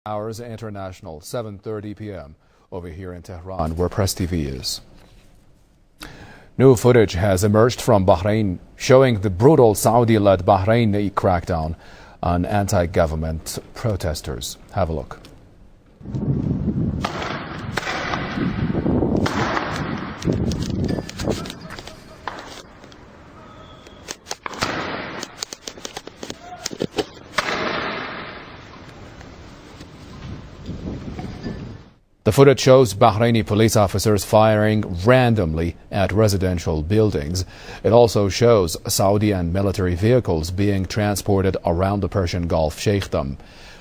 Hours International, 7:30 p.m. over here in Tehran, where Press TV is. New footage has emerged from Bahrain showing the brutal Saudi-led Bahraini crackdown on anti-government protesters. Have a look. The footage shows Bahraini police officers firing randomly at residential buildings. It also shows Saudi and military vehicles being transported around the Persian Gulf Sheikhdom.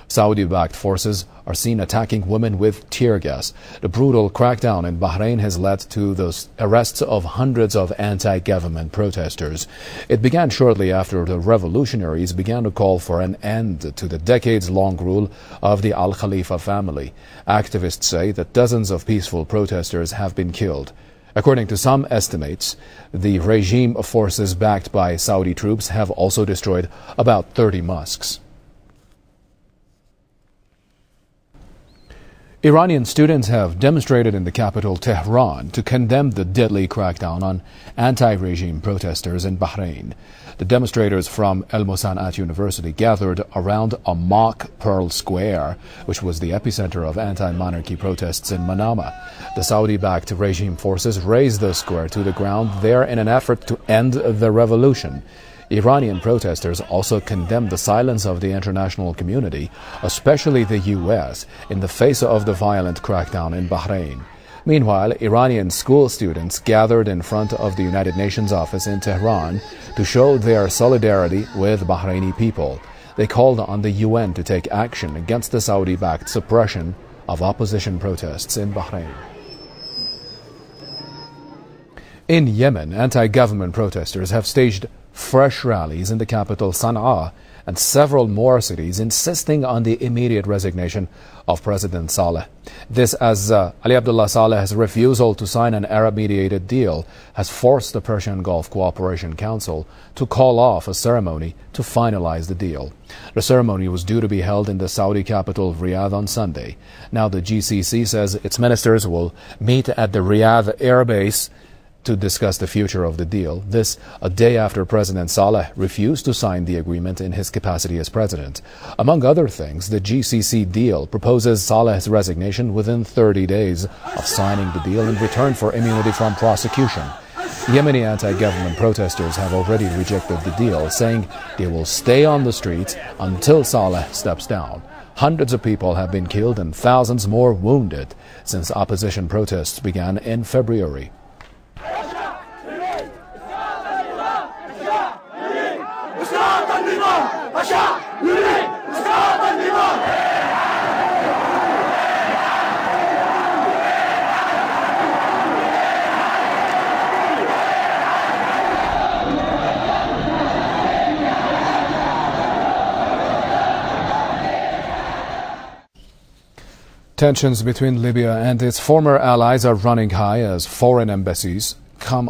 Saudi-backed forces are seen attacking women with tear gas. The brutal crackdown in Bahrain has led to the arrests of hundreds of anti-government protesters. It began shortly after the revolutionaries began to call for an end to the decades-long rule of the Al Khalifa family. Activists say that dozens of peaceful protesters have been killed. According to some estimates, the regime forces backed by Saudi troops have also destroyed about 30 mosques. Iranian students have demonstrated in the capital Tehran to condemn the deadly crackdown on anti-regime protesters in Bahrain. The demonstrators from El Musanat University gathered around a mock Pearl Square, which was the epicenter of anti-monarchy protests in Manama. The Saudi-backed regime forces razed the square to the ground there in an effort to end the revolution. Iranian protesters also condemned the silence of the international community, especially the U.S., in the face of the violent crackdown in Bahrain. Meanwhile, Iranian school students gathered in front of the United Nations office in Tehran to show their solidarity with Bahraini people. They called on the UN to take action against the Saudi-backed suppression of opposition protests in Bahrain. In Yemen, anti-government protesters have staged fresh rallies in the capital Sana'a and several more cities insisting on the immediate resignation of President Saleh. This as Ali Abdullah Saleh's refusal to sign an Arab-mediated deal has forced the Persian Gulf Cooperation Council to call off a ceremony to finalize the deal. The ceremony was due to be held in the Saudi capital Riyadh on Sunday. Now the GCC says its ministers will meet at the Riyadh air base to discuss the future of the deal. This a day after President Saleh refused to sign the agreement in his capacity as president. Among other things, the GCC deal proposes Saleh's resignation within 30 days of signing the deal in return for immunity from prosecution. Yemeni anti-government protesters have already rejected the deal, saying they will stay on the streets until Saleh steps down. Hundreds of people have been killed and thousands more wounded since opposition protests began in February. Tensions between Libya and its former allies are running high as foreign embassies come